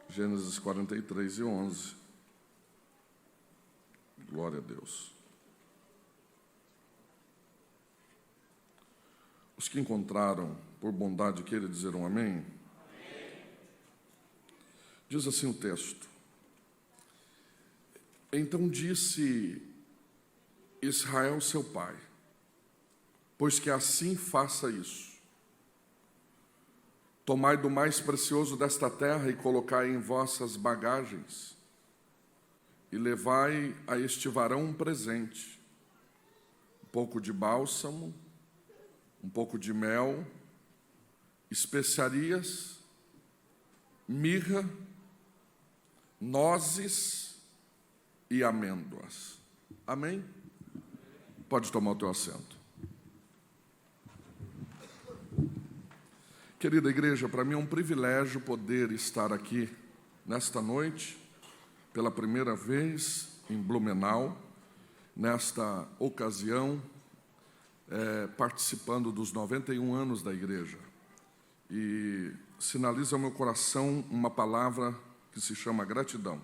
Gênesis 43:11. Glória a Deus. Os que encontraram, por bondade, queira dizer um amém? Amém. Diz assim o texto: Então disse Israel seu pai: Pois que assim faça isso. Tomai do mais precioso desta terra e colocai em vossas bagagens, e levai a este varão um presente, um pouco de bálsamo, um pouco de mel, especiarias, mirra, nozes e amêndoas. Amém? Pode tomar o teu assento. Querida igreja, para mim é um privilégio poder estar aqui nesta noite, pela primeira vez em Blumenau, nesta ocasião, participando dos 91 anos da igreja. E sinaliza ao meu coração uma palavra que se chama gratidão.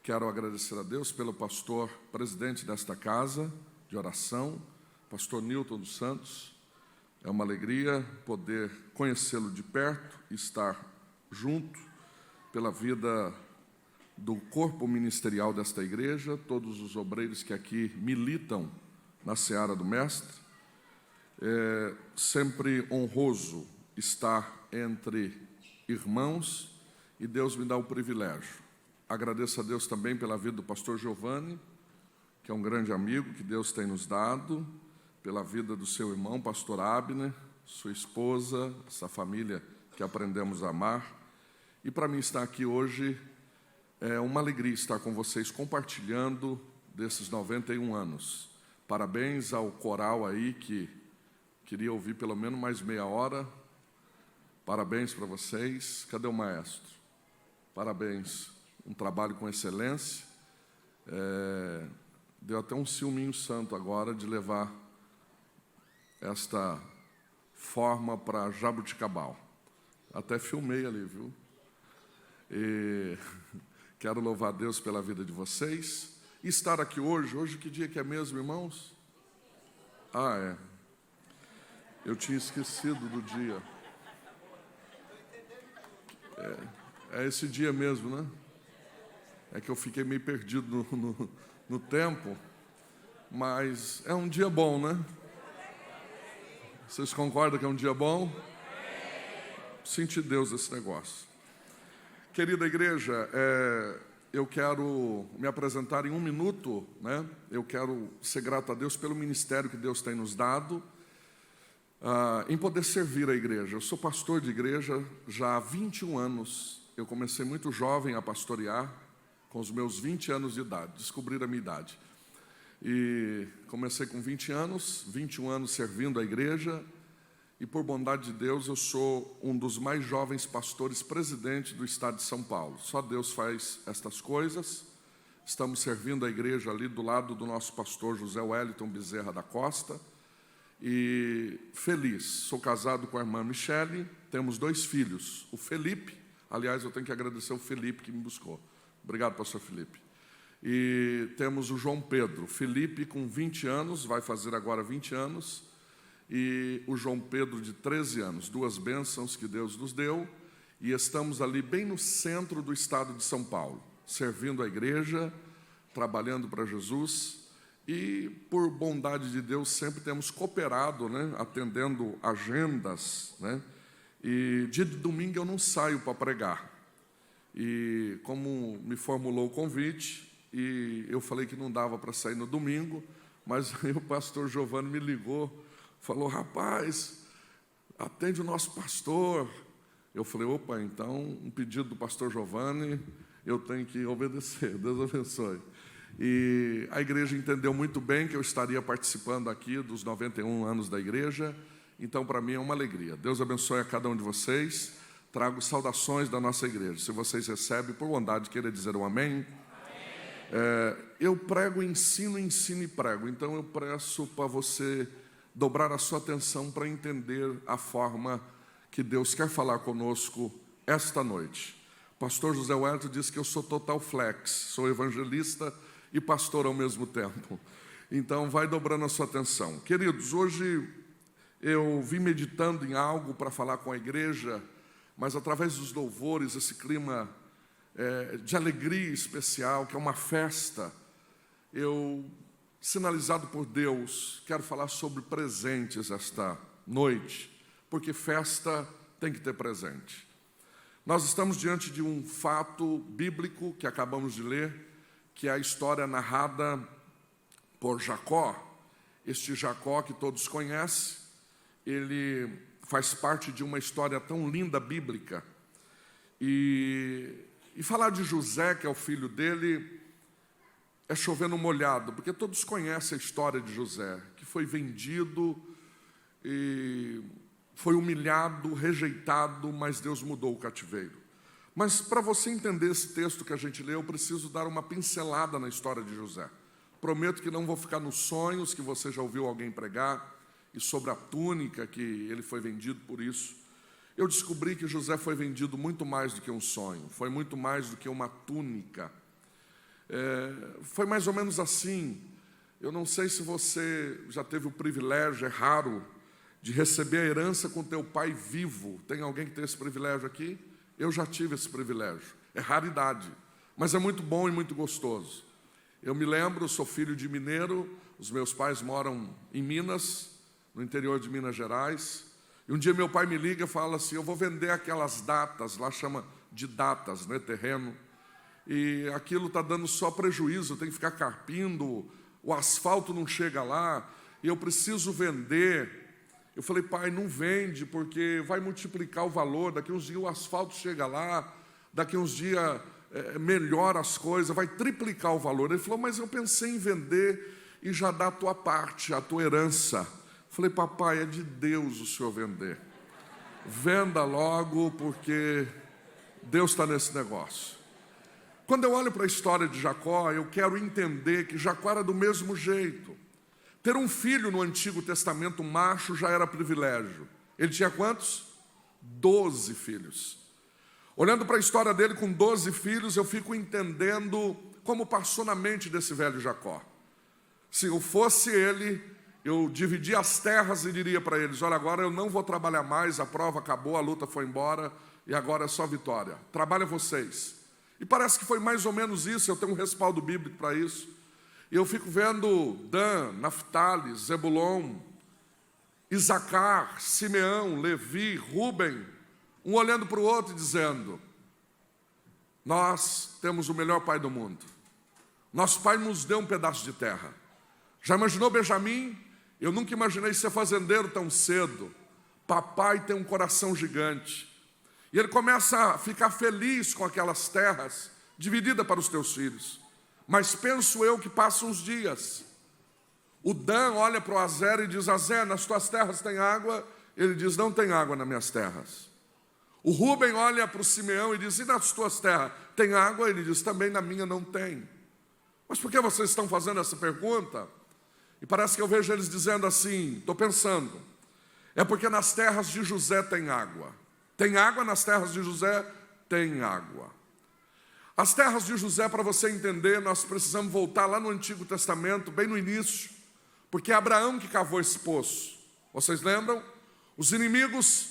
Quero agradecer a Deus pelo pastor presidente desta casa de oração, pastor Nilton dos Santos. É uma alegria poder conhecê-lo de perto e estar junto pela vida do corpo ministerial desta igreja, todos os obreiros que aqui militam na seara do Mestre. É sempre honroso estar entre irmãos e Deus me dá o privilégio. Agradeço a Deus também pela vida do pastor Giovanni, que é um grande amigo que Deus tem nos dado, pela vida do seu irmão, pastor Abner, sua esposa, essa família que aprendemos a amar. E para mim estar aqui hoje é uma alegria estar com vocês compartilhando desses 91 anos. Parabéns ao coral aí que queria ouvir pelo menos mais meia hora. Parabéns para vocês. Cadê o maestro? Parabéns. Um trabalho com excelência. Deu até um ciúminho santo agora de levar esta forma para Jabuticabal. Até filmei ali, viu? E quero louvar a Deus pela vida de vocês. E estar aqui hoje. Hoje que dia que é mesmo, irmãos? Eu tinha esquecido do dia. É esse dia mesmo, né? É que eu fiquei meio perdido no tempo. Mas é um dia bom, né? Vocês concordam que é um dia bom? Senti Deus esse negócio. Querida igreja, eu quero me apresentar em um minuto, né? Eu quero ser grato a Deus pelo ministério que Deus tem nos dado, em poder servir a igreja. Eu sou pastor de igreja já há 21 anos. Eu comecei muito jovem a pastorear, com os meus 20 anos de idade, descobrir a minha idade. E comecei com 20 anos, 21 anos servindo a igreja, e por bondade de Deus eu sou um dos mais jovens pastores presidente do estado de São Paulo. Só Deus faz estas coisas. Estamos servindo a igreja ali do lado do nosso pastor José Wellington Bezerra da Costa, e feliz. Sou casado com a irmã Michele, temos 2 filhos, o Felipe, aliás eu tenho que agradecer o Felipe que me buscou. Obrigado, pastor Felipe. E temos o João Pedro. Felipe com 20 anos, vai fazer agora 20 anos, e o João Pedro de 13 anos. 2 bênçãos que Deus nos deu, e estamos ali bem no centro do estado de São Paulo, servindo a igreja, trabalhando para Jesus, e por bondade de Deus sempre temos cooperado, né, atendendo agendas, né, e dia de domingo eu não saio para pregar. E como me formulou o convite, e eu falei que não dava para sair no domingo, mas aí o pastor Giovanni me ligou, falou: rapaz, atende o nosso pastor. Eu falei: opa, então um pedido do pastor Giovanni, eu tenho que obedecer. Deus abençoe. E a igreja entendeu muito bem que eu estaria participando aqui dos 91 anos da igreja, então para mim é uma alegria. Deus abençoe a cada um de vocês. Trago saudações da nossa igreja. Se vocês recebem, por bondade, queira dizer um amém. Eu prego, ensino e prego. Então eu peço para você dobrar a sua atenção para entender a forma que Deus quer falar conosco esta noite. O pastor José Wellington disse que eu sou total flex, sou evangelista e pastor ao mesmo tempo. Então, vai dobrando a sua atenção. Queridos, hoje eu vim meditando em algo para falar com a igreja, mas através dos louvores, esse clima de alegria especial, que é uma festa, eu, sinalizado por Deus, quero falar sobre presentes esta noite, porque festa tem que ter presente. Nós estamos diante de um fato bíblico que acabamos de ler, que é a história narrada por Jacó. Este Jacó que todos conhecem, ele faz parte de uma história tão linda bíblica. E falar de José, que é o filho dele, é chover no molhado, porque todos conhecem a história de José, que foi vendido e foi humilhado, rejeitado, mas Deus mudou o cativeiro. Mas para você entender esse texto que a gente leu, eu preciso dar uma pincelada na história de José. Prometo que não vou ficar nos sonhos que você já ouviu alguém pregar, e sobre a túnica, que ele foi vendido por isso. Eu descobri que José foi vendido muito mais do que um sonho, foi muito mais do que uma túnica. Foi mais ou menos assim. Eu não sei se você já teve o privilégio, é raro, de receber a herança com teu pai vivo. Tem alguém que tem esse privilégio aqui? Eu já tive esse privilégio. É raridade, mas é muito bom e muito gostoso. Eu me lembro, sou filho de mineiro, os meus pais moram em Minas, no interior de Minas Gerais, e um dia meu pai me liga e fala assim: eu vou vender aquelas datas, lá chama de datas, né, terreno, e aquilo está dando só prejuízo, eu tenho que ficar carpindo, o asfalto não chega lá, e eu preciso vender. Eu falei: pai, não vende, porque vai multiplicar o valor, daqui uns dias o asfalto chega lá, daqui uns dias melhora as coisas, vai triplicar o valor. Ele falou: mas eu pensei em vender e já dar a tua parte, a tua herança. Eu falei: papai, é de Deus o senhor vender. Venda logo, porque Deus está nesse negócio. Quando eu olho para a história de Jacó, eu quero entender que Jacó era do mesmo jeito. Ter um filho no Antigo Testamento macho já era privilégio. Ele tinha quantos? 12 filhos. Olhando para a história dele com 12 filhos, eu fico entendendo como passou na mente desse velho Jacó. Se eu fosse ele, eu dividia as terras e diria para eles: olha, agora eu não vou trabalhar mais, a prova acabou, a luta foi embora e agora é só vitória. Trabalha vocês. E parece que foi mais ou menos isso, eu tenho um respaldo bíblico para isso. E eu fico vendo Dan, Naftali, Zebulon, Isacar, Simeão, Levi, Ruben, um olhando para o outro e dizendo: nós temos o melhor pai do mundo. Nosso pai nos deu um pedaço de terra. Já imaginou Benjamim? Eu nunca imaginei ser fazendeiro tão cedo. Papai tem um coração gigante. E ele começa a ficar feliz com aquelas terras divididas para os teus filhos. Mas penso eu que passam uns dias. O Dan olha para o Azer e diz: Azer, nas tuas terras tem água? Ele diz: não tem água nas minhas terras. O Ruben olha para o Simeão e diz: e nas tuas terras tem água? Ele diz: também na minha não tem. Mas por que vocês estão fazendo essa pergunta? E parece que eu vejo eles dizendo assim: estou pensando, é porque nas terras de José tem água. Tem água nas terras de José? Tem água. As terras de José, para você entender, nós precisamos voltar lá no Antigo Testamento, bem no início, porque é Abraão que cavou esse poço. Vocês lembram? Os inimigos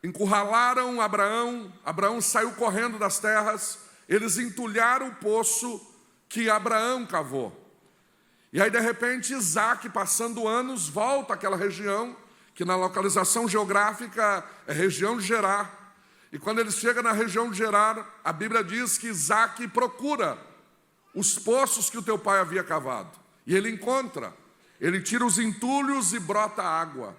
encurralaram Abraão, Abraão saiu correndo das terras, eles entulharam o poço que Abraão cavou. E aí, de repente, Isaac, passando anos, volta àquela região, que na localização geográfica é região de Gerar. E quando ele chega na região de Gerar, a Bíblia diz que Isaac procura os poços que o teu pai havia cavado. E ele encontra, ele tira os entulhos e brota água.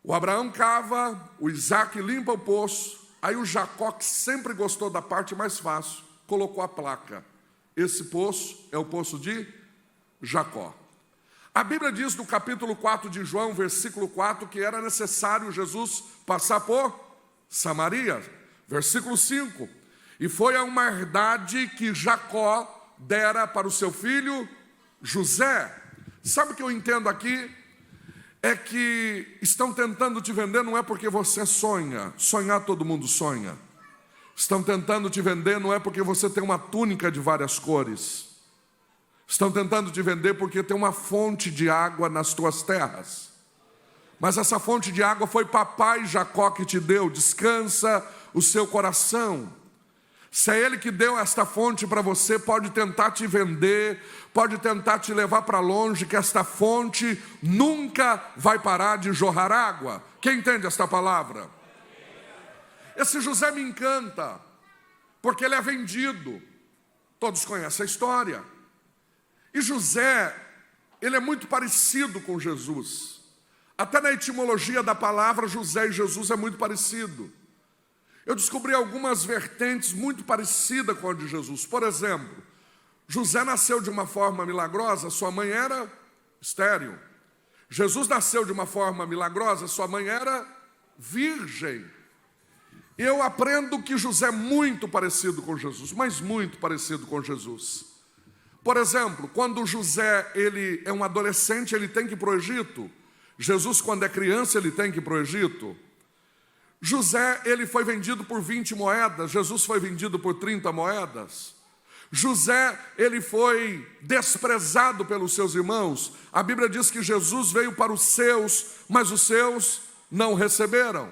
O Abraão cava, o Isaac limpa o poço, aí o Jacó, que sempre gostou da parte mais fácil, colocou a placa: esse poço é o poço de Jacó. A Bíblia diz no capítulo 4 de João, versículo 4, que era necessário Jesus passar por Samaria. Versículo 5: e foi a uma herdade que Jacó dera para o seu filho José. Sabe o que eu entendo aqui? É que estão tentando te vender, não é porque você sonha. Sonhar todo mundo sonha. Estão tentando te vender não é porque você tem uma túnica de várias cores. Estão tentando te vender porque tem uma fonte de água nas tuas terras. Mas essa fonte de água foi papai Jacó que te deu. Descansa o seu coração. Se é ele que deu esta fonte para você, pode tentar te vender, pode tentar te levar para longe, que esta fonte nunca vai parar de jorrar água. Quem entende esta palavra? Esse José me encanta, porque ele é vendido. Todos conhecem a história. E José, ele é muito parecido com Jesus. Até na etimologia da palavra, José e Jesus é muito parecido. Eu descobri algumas vertentes muito parecidas com a de Jesus. Por exemplo, José nasceu de uma forma milagrosa, sua mãe era estéril. Jesus nasceu de uma forma milagrosa, sua mãe era virgem. Eu aprendo que José é muito parecido com Jesus, mas muito parecido com Jesus. Por exemplo, quando José ele é um adolescente, ele tem que ir para o Egito. Jesus, quando é criança, ele tem que ir para o Egito. José, ele foi vendido por 20 moedas, Jesus foi vendido por 30 moedas. José, ele foi desprezado pelos seus irmãos. A Bíblia diz que Jesus veio para os seus, mas os seus não receberam.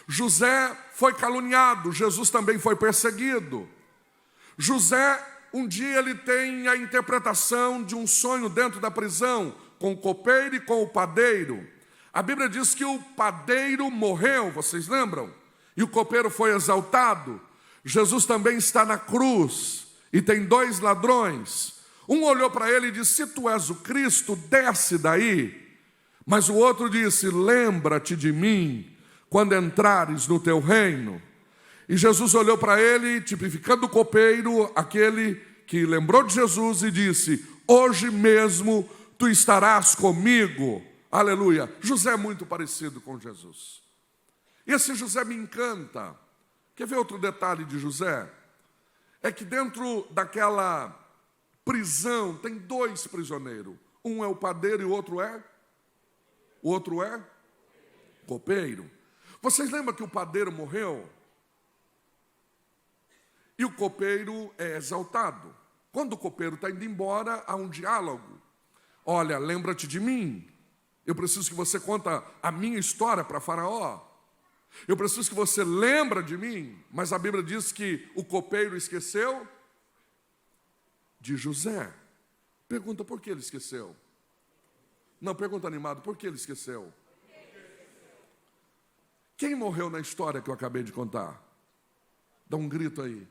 José foi caluniado, Jesus também foi perseguido. José, um dia ele tem a interpretação de um sonho dentro da prisão, com o copeiro e com o padeiro. A Bíblia diz que o padeiro morreu, vocês lembram? E o copeiro foi exaltado. Jesus também está na cruz e tem 2 ladrões. Um olhou para ele e disse: se tu és o Cristo, desce daí. Mas o outro disse: lembra-te de mim quando entrares no teu reino. E Jesus olhou para ele, tipificando o copeiro, aquele que lembrou de Jesus, e disse: hoje mesmo tu estarás comigo. Aleluia. José é muito parecido com Jesus. E esse José me encanta. Quer ver outro detalhe de José? É que dentro daquela prisão tem 2 prisioneiros. Um é o padeiro e o outro é? O outro é? Copeiro. Vocês lembram que o padeiro morreu? E o copeiro é exaltado. Quando o copeiro está indo embora, há um diálogo. Olha, lembra-te de mim. Eu preciso que você conta a minha história para Faraó. Eu preciso que você lembre de mim. Mas a Bíblia diz que o copeiro esqueceu de José. Pergunta, por que ele esqueceu? Não, pergunta animado, por que ele esqueceu? Quem morreu na história que eu acabei de contar? Dá um grito aí.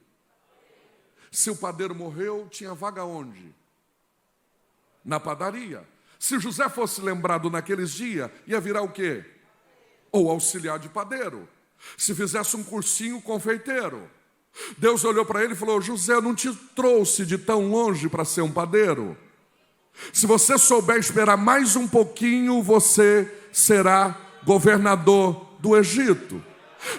Se o padeiro morreu, tinha vaga onde? Na padaria. Se José fosse lembrado naqueles dias, ia virar o quê? Ou auxiliar de padeiro. Se fizesse um cursinho, confeiteiro. Deus olhou para ele e falou: José, eu não te trouxe de tão longe para ser um padeiro. Se você souber esperar mais um pouquinho, você será governador do Egito.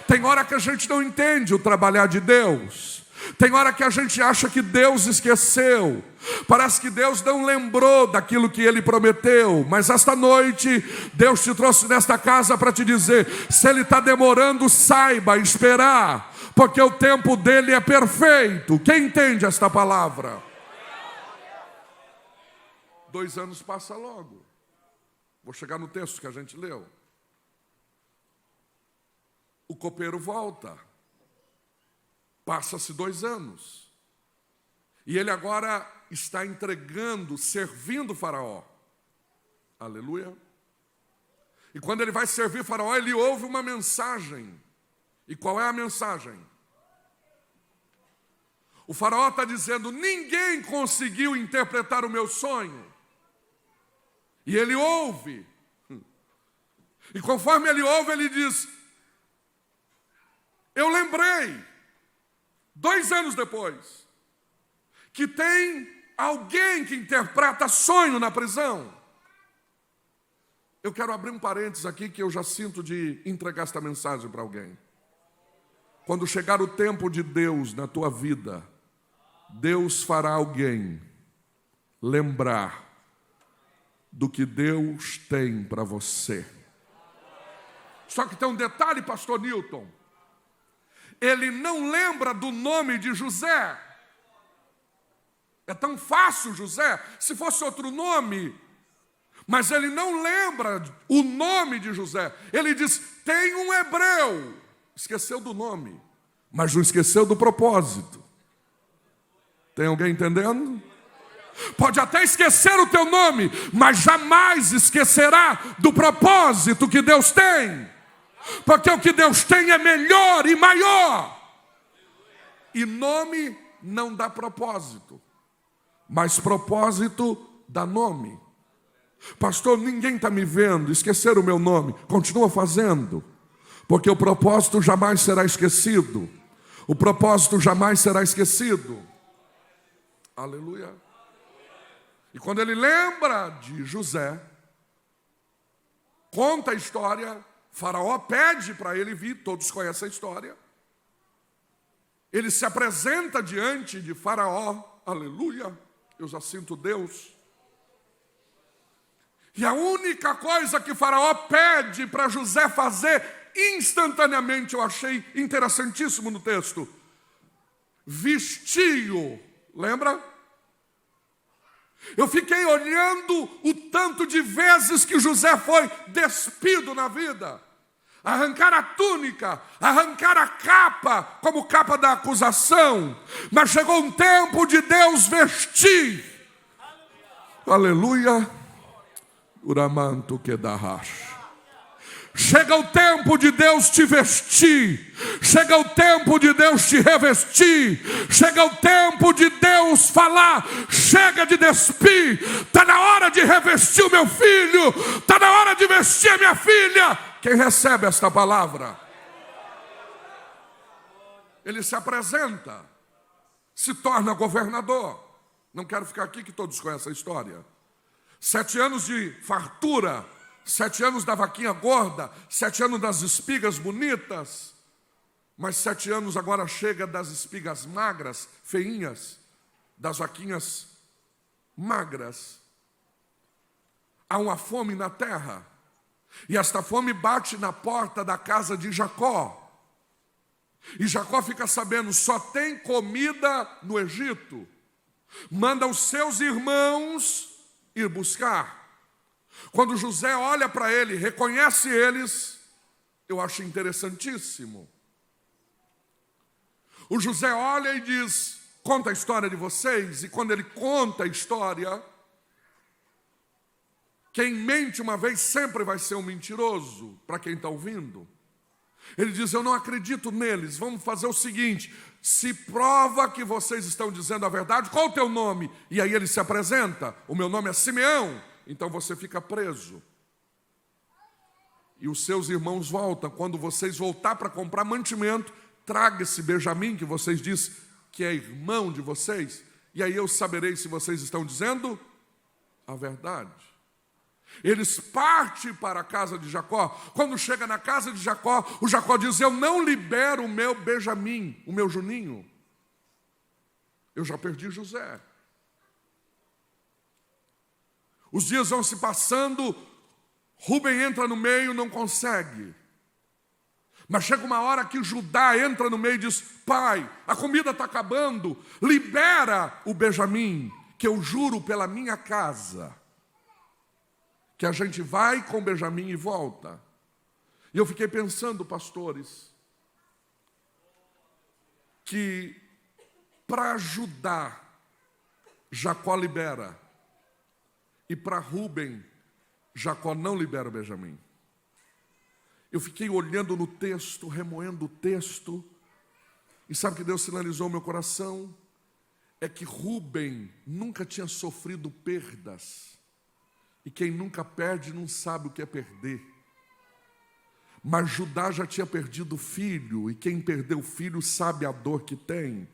Tem hora que a gente não entende o trabalhar de Deus. Tem hora que a gente acha que Deus esqueceu. Parece que Deus não lembrou daquilo que Ele prometeu. Mas esta noite, Deus te trouxe nesta casa para te dizer: se Ele está demorando, saiba esperar, porque o tempo dEle é perfeito. Quem entende esta palavra? 2 anos passa logo. Vou chegar no texto que a gente leu. O copeiro volta. Passa-se 2 anos. E ele agora está entregando, servindo Faraó. Aleluia. E quando ele vai servir Faraó, ele ouve uma mensagem. E qual é a mensagem? O Faraó está dizendo: ninguém conseguiu interpretar o meu sonho. E ele ouve. E conforme ele ouve, ele diz: eu lembrei, 2 anos depois, que tem alguém que interpreta sonho na prisão. Eu quero abrir um parênteses aqui, que eu já sinto de entregar esta mensagem para alguém. Quando chegar o tempo de Deus na tua vida, Deus fará alguém lembrar do que Deus tem para você. Só que tem um detalhe, pastor Newton. ele não lembra do nome de José. É tão fácil, José, se fosse outro nome. Mas ele não lembra o nome de José. Ele diz, tem um hebreu. Esqueceu do nome, mas não esqueceu do propósito. Tem alguém entendendo? Pode até esquecer o teu nome, mas jamais esquecerá do propósito que Deus tem. Porque o que Deus tem é melhor e maior. E nome não dá propósito, mas propósito dá nome. Pastor, ninguém está me vendo, esqueceram o meu nome. Continua fazendo, porque o propósito jamais será esquecido. O propósito jamais será esquecido. Aleluia. E quando ele lembra de José, conta a história, Faraó pede para ele vir, todos conhecem a história. Ele se apresenta diante de Faraó, aleluia, eu já sinto Deus. E a única coisa que Faraó pede para José fazer, instantaneamente, eu achei interessantíssimo no texto, vestiu, lembra? Eu fiquei olhando o tanto de vezes que José foi despido na vida. Arrancar a túnica, arrancar a capa, como capa da acusação. Mas chegou um tempo de Deus vestir. Aleluia. Uramanto Kedahash. Chega o tempo de Deus te vestir. Chega o tempo de Deus te revestir. Chega o tempo de Deus falar, chega de despir. Está na hora de revestir o meu filho. Está na hora de vestir a minha filha. Quem recebe esta palavra? Ele se apresenta, se torna governador. Não quero ficar aqui que todos conhecem a história. 7 anos de fartura, 7 anos da vaquinha gorda, 7 anos das espigas bonitas, mas 7 anos agora chega das espigas magras, feinhas, das vaquinhas magras. Há uma fome na terra, e esta fome bate na porta da casa de Jacó. E Jacó fica sabendo, só tem comida no Egito. Manda os seus irmãos ir buscar. Quando José olha para ele, reconhece eles, eu acho interessantíssimo. O José olha e diz, conta a história de vocês, e quando ele conta a história, quem mente uma vez sempre vai ser um mentiroso, para quem está ouvindo. Ele diz, eu não acredito neles, vamos fazer o seguinte, se prova que vocês estão dizendo a verdade, qual o teu nome? E aí ele se apresenta, o meu nome é Simeão, então você fica preso. E os seus irmãos voltam, quando vocês voltar para comprar mantimento, traga esse Benjamim que vocês dizem que é irmão de vocês, e aí eu saberei se vocês estão dizendo a verdade. Eles partem para a casa de Jacó. Quando chega na casa de Jacó, o Jacó diz, eu não libero o meu Benjamim, o meu Juninho. Eu já perdi José. Os dias vão se passando, Rúben entra no meio, não consegue. Mas chega uma hora que Judá entra no meio e diz, pai, a comida está acabando, libera o Benjamim, que eu juro pela minha casa que a gente vai com Benjamim e volta. E eu fiquei pensando, pastores, que para Judá, Jacó libera, e para Rúben, Jacó não libera o Benjamim. Eu fiquei olhando no texto, remoendo o texto, e sabe o que Deus sinalizou no meu coração? É que Rúben nunca tinha sofrido perdas. E quem nunca perde não sabe o que é perder. Mas Judá já tinha perdido o filho, e quem perdeu o filho sabe a dor que tem.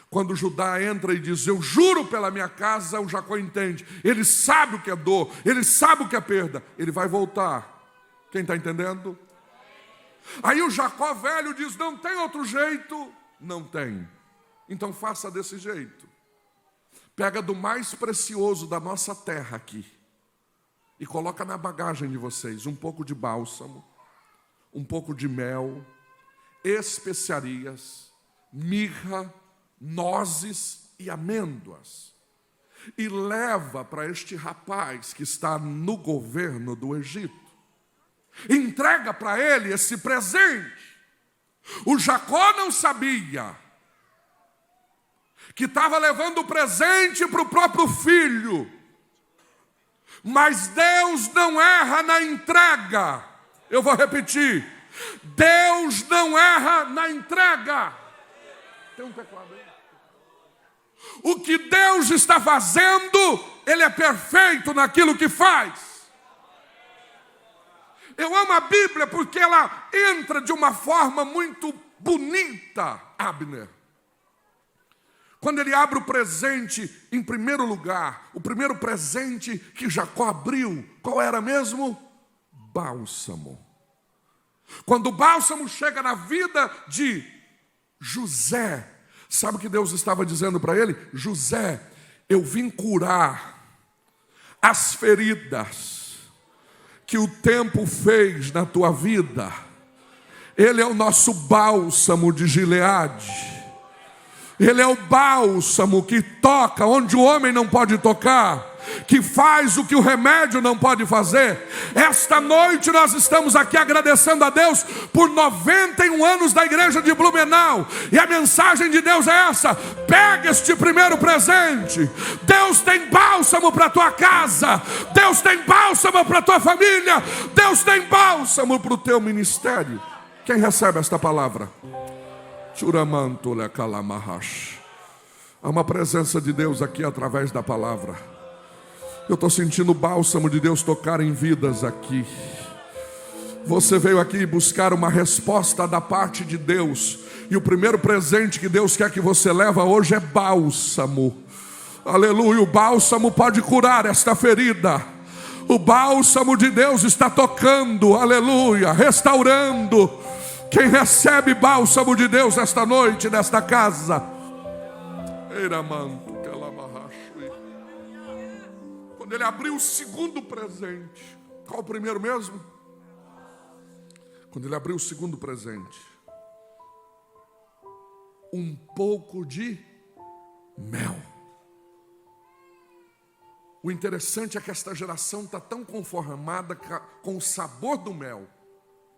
Quando Judá entra e diz, eu juro pela minha casa, o Jacó entende. Ele sabe o que é dor, ele sabe o que é perda. Ele vai voltar. Quem está entendendo? Aí o Jacó velho diz, não tem outro jeito? Não tem. Então faça desse jeito. Pega do mais precioso da nossa terra aqui e coloca na bagagem de vocês um pouco de bálsamo, um pouco de mel. especiarias, mirra, nozes e amêndoas. E leva para este rapaz que está no governo do Egito. Entrega para ele esse presente. O Jacó não sabia que estava levando o presente para o próprio filho. Mas Deus não erra na entrega. Eu vou repetir. Deus não erra na entrega. Tem um teclado aí. O que Deus está fazendo, Ele é perfeito naquilo que faz. Eu amo a Bíblia porque ela entra de uma forma muito bonita, Abner. Quando ele abre o presente, em primeiro lugar, o primeiro presente que Jacó abriu, qual era mesmo? Bálsamo. Quando o bálsamo chega na vida de José, sabe o que Deus estava dizendo para ele? José, eu vim curar as feridas que o tempo fez na tua vida. Ele é o nosso bálsamo de Gileade. Ele é o bálsamo que toca onde o homem não pode tocar, que faz o que o remédio não pode fazer. Esta noite nós estamos aqui agradecendo a Deus por 91 anos da igreja de Blumenau. E a mensagem de Deus é essa: pega este primeiro presente. Deus tem bálsamo para a tua casa. Deus tem bálsamo para a tua família. Deus tem bálsamo para o teu ministério. Quem recebe esta palavra? Há uma presença de Deus aqui através da palavra. Eu estou sentindo o bálsamo de Deus tocar em vidas aqui. Você veio aqui buscar uma resposta da parte de Deus. E o primeiro presente que Deus quer que você leve hoje é bálsamo. Aleluia, o bálsamo pode curar esta ferida. O bálsamo de Deus está tocando, aleluia, restaurando. Quem recebe bálsamo de Deus esta noite, nesta casa? Quando ele abriu o segundo presente, qual o primeiro mesmo? Quando ele abriu o segundo presente, um pouco de mel. O interessante é que esta geração está tão conformada com o sabor do mel.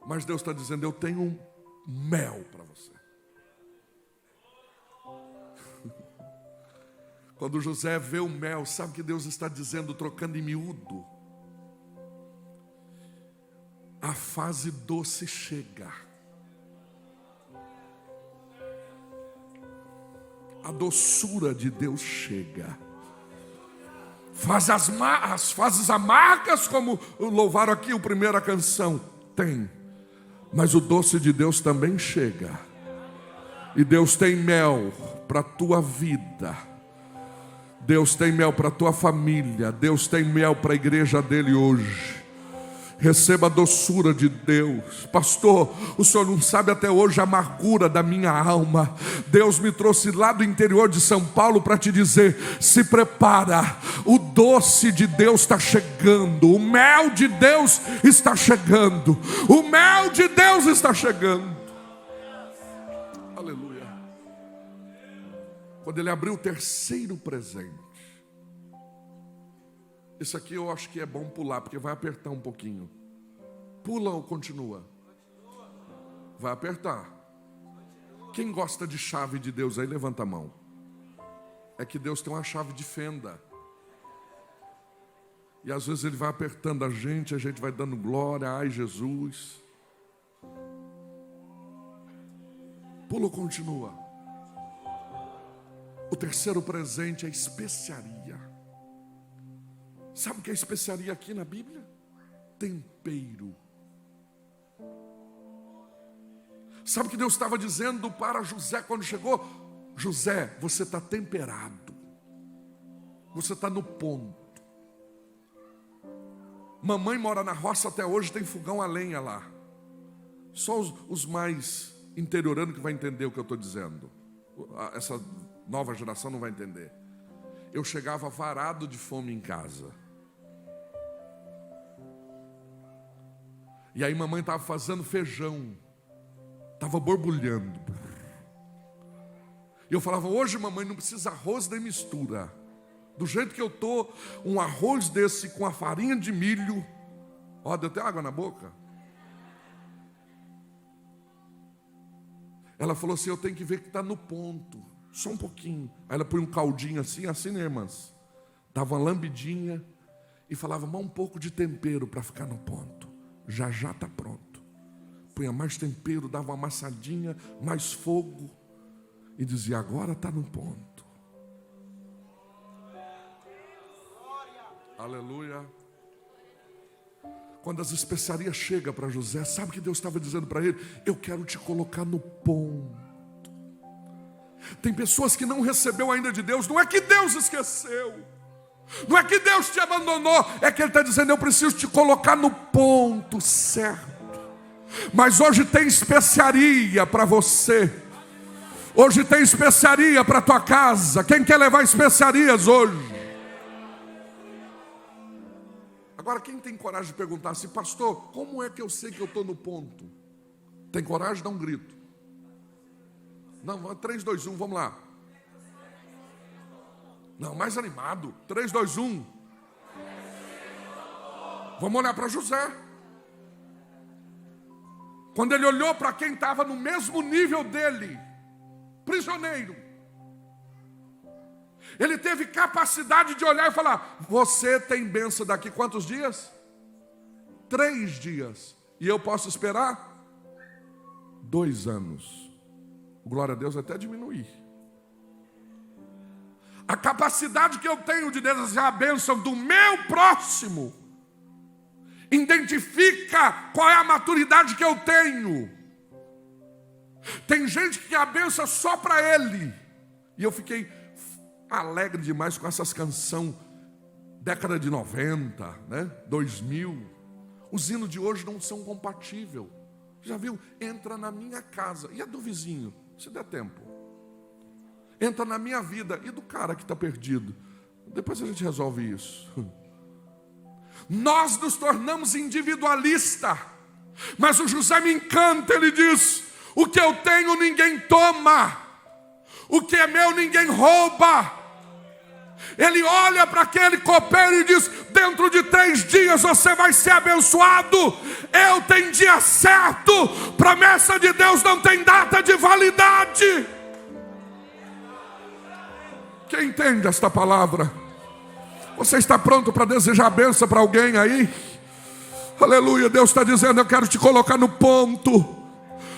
Mas Deus está dizendo, eu tenho um mel para você. Quando José vê o mel, sabe o que Deus está dizendo, trocando em miúdo? A fase doce chega. A doçura de Deus chega. As fases amargas, como louvaram aqui a primeira canção, tem. Mas o doce de Deus também chega. E Deus tem mel para a tua vida. Deus tem mel para a tua família. Deus tem mel para a igreja dele hoje. Receba a doçura de Deus. Pastor, o senhor não sabe até hoje a amargura da minha alma. Deus me trouxe lá do interior de São Paulo para te dizer, se prepara, o doce de Deus está chegando, o mel de Deus está chegando, o mel de Deus está chegando. Aleluia. Quando ele abriu o terceiro presente, isso aqui eu acho que é bom pular, porque vai apertar um pouquinho. Pula ou continua? Vai apertar. Quem gosta de chave de Deus aí, levanta a mão. É que Deus tem uma chave de fenda. E às vezes Ele vai apertando a gente vai dando glória, ai Jesus. Pula ou continua? O terceiro presente é especiaria. Sabe o que é especiaria aqui na Bíblia? Tempero. Sabe o que Deus estava dizendo para José quando chegou? José, você está temperado. Você está no ponto. Mamãe mora na roça até hoje, tem fogão a lenha lá. Só os mais interioranos que vai entender o que eu estou dizendo. Essa nova geração não vai entender. Eu chegava varado de fome em casa. E aí mamãe estava fazendo feijão. estava borbulhando. E eu falava: hoje, mamãe, não precisa arroz nem mistura. Do jeito que eu estou, um arroz desse com a farinha de milho. Ó, deu até água na boca. Ela falou assim: eu tenho que ver que está no ponto. Só um pouquinho. Aí ela põe um caldinho assim, né, irmãs? Dava uma lambidinha e falava: mas um pouco de tempero para ficar no ponto. Já está pronto. Punha mais tempero, dava uma amassadinha, mais fogo. E dizia: agora está no ponto. Aleluia. Quando as especiarias chegam para José, sabe o que Deus estava dizendo para ele? Eu quero te colocar no ponto. Tem pessoas que não recebeu ainda de Deus. Não é que Deus esqueceu, não é que Deus te abandonou, é que Ele está dizendo: eu preciso te colocar no ponto certo. Mas hoje tem especiaria para você. Hoje tem especiaria para a tua casa. Quem quer levar especiarias hoje? Agora, quem tem coragem de perguntar assim: pastor, como é que eu sei que eu estou no ponto? Tem coragem? Dá um grito. Não, 3, 2, 1, vamos lá. Não, mais animado. 3, 2, 1. Vamos olhar para José. Quando ele olhou para quem estava no mesmo nível dele, prisioneiro, ele teve capacidade de olhar e falar: você tem bênção daqui quantos dias? 3 dias. E eu posso esperar 2 anos. Glória a Deus, até diminuir. A capacidade que eu tenho de desejar a bênção do meu próximo identifica qual é a maturidade que eu tenho. Tem gente que a bênção é só para ele. E eu fiquei alegre demais com essas canções década de 90, né? 2000. Os hinos de hoje não são compatíveis. Já viu? Entra na minha casa. E a do vizinho? Se der tempo. Entra na minha vida. E do cara que está perdido? Depois a gente resolve isso. Nós nos tornamos individualistas. Mas o José me encanta. Ele diz: o que eu tenho ninguém toma. O que é meu ninguém rouba. Ele olha para aquele copeiro e diz: dentro de 3 dias você vai ser abençoado. Eu tenho dia certo. Promessa de Deus não tem data de validade. Quem entende esta palavra? Você está pronto para desejar bênção para alguém aí? Aleluia. Deus está dizendo: eu quero te colocar no ponto.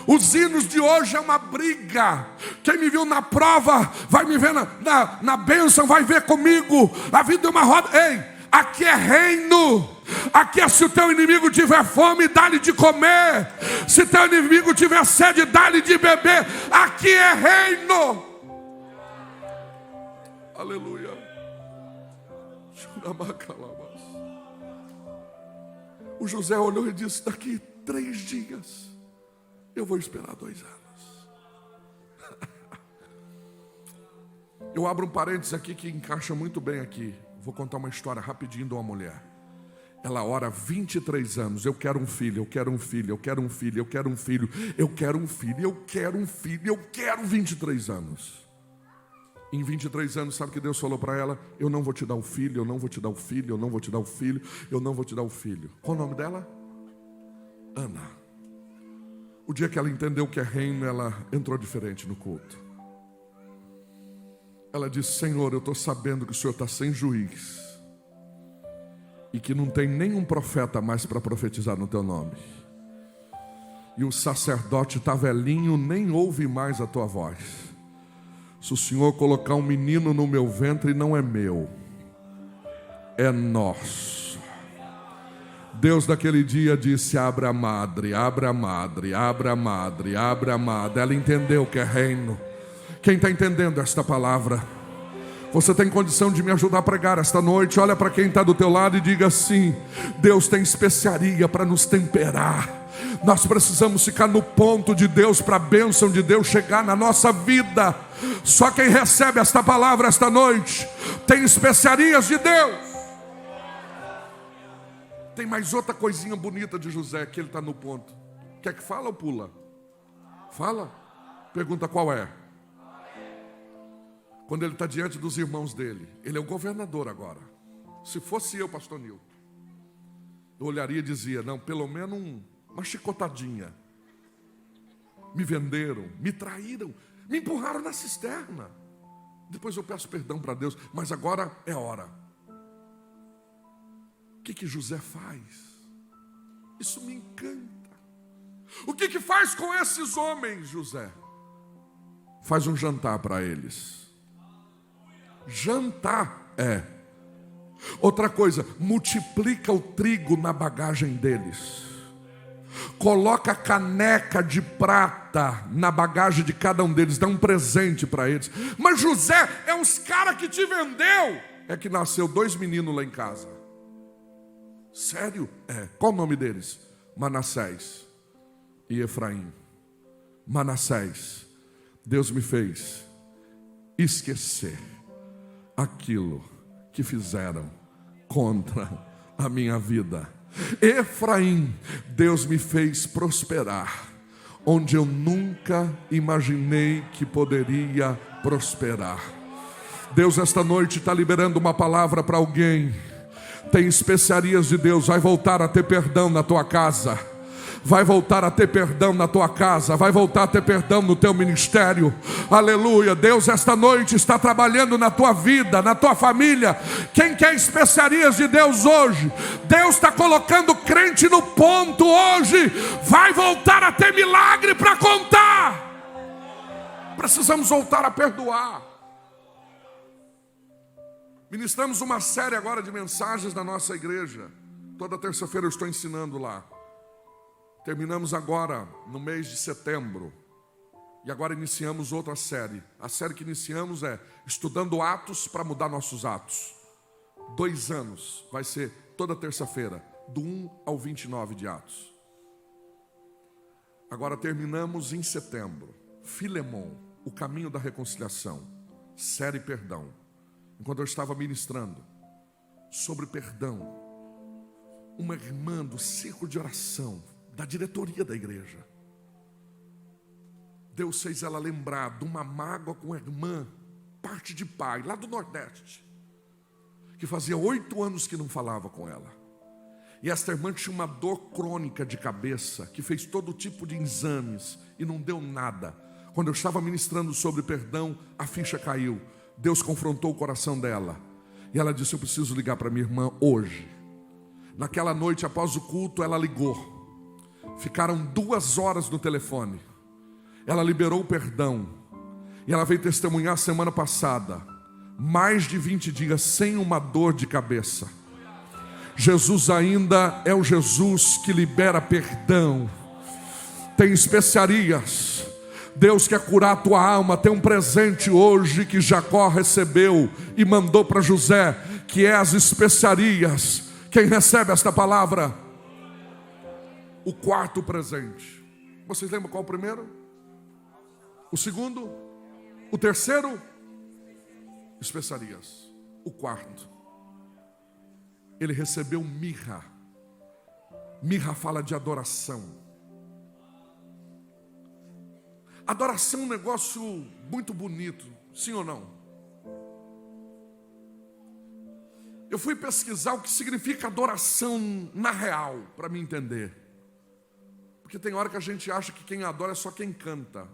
Os hinos de hoje é uma briga. Quem me viu na prova vai me ver na bênção, vai ver comigo. A vida é uma roda. Ei, aqui é reino. Aqui é: se o teu inimigo tiver fome, dá-lhe de comer. Se teu inimigo tiver sede, dá-lhe de beber. Aqui é reino. Aleluia. O José olhou e disse: daqui 3 dias eu vou esperar 2 anos. Eu abro um parênteses aqui que encaixa muito bem aqui. Vou contar uma história rapidinho de uma mulher. Ela ora 23 anos. Eu quero um filho, eu quero um filho, eu quero um filho, eu quero um filho, eu quero um filho, eu quero um filho, eu quero 23 anos. Em 23 anos, sabe o que Deus falou para ela? Eu não vou te dar o filho, eu não vou te dar o filho, eu não vou te dar o filho, eu não vou te dar o filho. Qual o nome dela? Ana. O dia que ela entendeu que é reino, ela entrou diferente no culto. Ela disse: Senhor, eu estou sabendo que o Senhor está sem juiz e que não tem nenhum profeta mais para profetizar no teu nome. E o sacerdote está velhinho, nem ouve mais a tua voz. Se o Senhor colocar um menino no meu ventre, não é meu, é nosso. Deus daquele dia disse: abra a madre, abra a madre, abra a madre, abra a madre. Ela entendeu que é reino. Quem está entendendo esta palavra? Você tem condição de me ajudar a pregar esta noite? Olha para quem está do teu lado e diga assim: Deus tem especiaria para nos temperar. Nós precisamos ficar no ponto de Deus para a bênção de Deus chegar na nossa vida. Só quem recebe esta palavra esta noite tem especiarias de Deus. Tem mais outra coisinha bonita de José, que ele está no ponto. Quer que fala ou pula? Fala. Pergunta qual é. Quando ele está diante dos irmãos dele, ele é o governador agora. Se fosse eu, pastor Nilton, eu olharia e dizia, não, pelo menos uma chicotadinha. Me venderam, me traíram, me empurraram na cisterna. Depois eu peço perdão para Deus, mas agora é hora. O que José faz? Isso me encanta. O que faz com esses homens, José? Faz um jantar para eles. Jantar é. Outra coisa, multiplica o trigo na bagagem deles. Coloca caneca de prata na bagagem de cada um deles, dá um presente para eles. Mas José é os caras que te vendeu. É que nasceu 2 meninos lá em casa. Sério? É. Qual o nome deles? Manassés e Efraim. Manassés, Deus me fez esquecer aquilo que fizeram contra a minha vida. Efraim, Deus me fez prosperar onde eu nunca imaginei que poderia prosperar. Deus esta noite está liberando uma palavra para alguém. Tem especiarias de Deus. Vai voltar a ter perdão na tua casa. Vai voltar a ter perdão na tua casa. Vai voltar a ter perdão no teu ministério. Aleluia. Deus esta noite está trabalhando na tua vida, na tua família. Quem quer especiarias de Deus hoje? Deus está colocando crente no ponto hoje. Vai voltar a ter milagre para contar. Precisamos voltar a perdoar. Ministramos uma série agora de mensagens na nossa igreja. Toda terça-feira eu estou ensinando lá. Terminamos agora no mês de setembro. E agora iniciamos outra série. A série que iniciamos é Estudando Atos para Mudar Nossos Atos. 2 anos. Vai ser toda terça-feira, do 1 ao 29 de Atos. Agora terminamos em setembro. Filemon, o caminho da reconciliação. Série Perdão. Enquanto eu estava ministrando sobre perdão, uma irmã do círculo de oração da diretoria da igreja, Deus fez ela lembrar de uma mágoa com a irmã, parte de pai, lá do Nordeste, que fazia 8 anos que não falava com ela. E esta irmã tinha uma dor crônica de cabeça, que fez todo tipo de exames e não deu nada. Quando eu estava ministrando sobre perdão, a ficha caiu. Deus confrontou o coração dela. E ela disse, eu preciso ligar para minha irmã hoje. Naquela noite, após o culto, ela ligou. Ficaram 2 horas no telefone. Ela liberou o perdão. E ela veio testemunhar semana passada. Mais de 20 dias sem uma dor de cabeça. Jesus ainda é o Jesus que libera perdão. Tem especiarias. Deus quer curar a tua alma. Tem um presente hoje que Jacó recebeu e mandou para José, que é as especiarias. Quem recebe esta palavra? O 4º presente. Vocês lembram qual o primeiro? O segundo? O terceiro? Especiarias. O 4º. Ele recebeu mirra. Mirra fala de adoração. Adoração é um negócio muito bonito, sim ou não? Eu fui pesquisar o que significa adoração na real, para me entender. Porque tem hora que a gente acha que quem adora é só quem canta.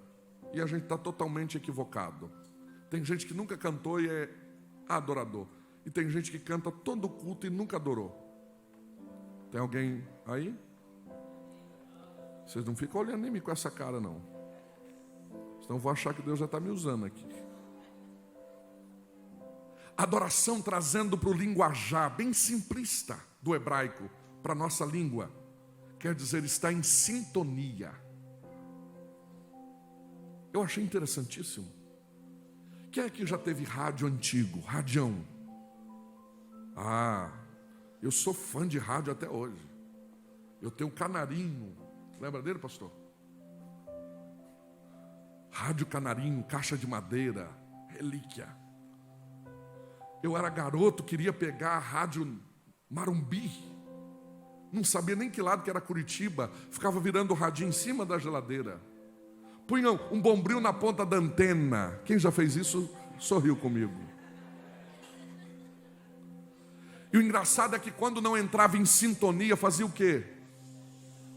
E a gente está totalmente equivocado. Tem gente que nunca cantou e é adorador. E tem gente que canta todo o culto e nunca adorou. Tem alguém aí? Vocês não ficam olhando em mim com essa cara, não. Então eu vou achar que Deus já está me usando aqui. Adoração trazendo para o linguajar bem simplista do hebraico para a nossa língua. Quer dizer, está em sintonia. Eu achei interessantíssimo. Quem aqui já teve rádio antigo? Radião. Ah, eu sou fã de rádio até hoje. Eu tenho um Canarinho. Lembra dele, pastor? Rádio Canarinho, caixa de madeira, relíquia. Eu era garoto, queria pegar a rádio Marumbi. Não sabia nem que lado que era Curitiba. Ficava virando o radinho em cima da geladeira. punham um bombril na ponta da antena. Quem já fez isso, sorriu comigo. E o engraçado é que quando não entrava em sintonia, fazia o quê?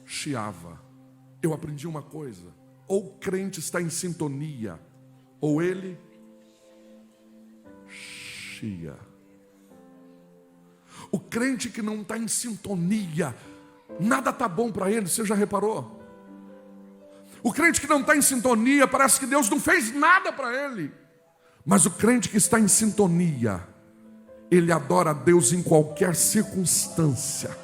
Chiava. Eu aprendi uma coisa: ou o crente está em sintonia, ou ele chia. O crente que não está em sintonia, nada está bom para ele, você já reparou? O crente que não está em sintonia, parece que Deus não fez nada para ele. Mas o crente que está em sintonia, ele adora a Deus em qualquer circunstância.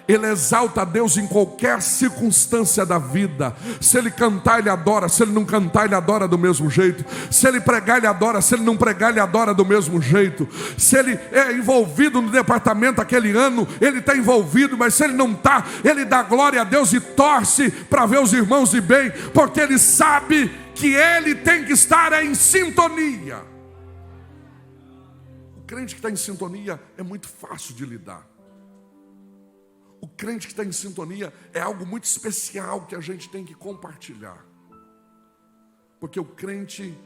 Ele exalta a Deus em qualquer circunstância da vida. Se ele cantar, ele adora. Se ele não cantar, ele adora do mesmo jeito. Se ele pregar, ele adora. Se ele não pregar, ele adora do mesmo jeito. Se ele é envolvido no departamento aquele ano, ele está envolvido. Mas se ele não está, ele dá glória a Deus e torce para ver os irmãos de bem, porque ele sabe que ele tem que estar em sintonia. O crente que está em sintonia é muito fácil de lidar. O crente que está em sintonia é algo muito especial que a gente tem que compartilhar. Porque o crente,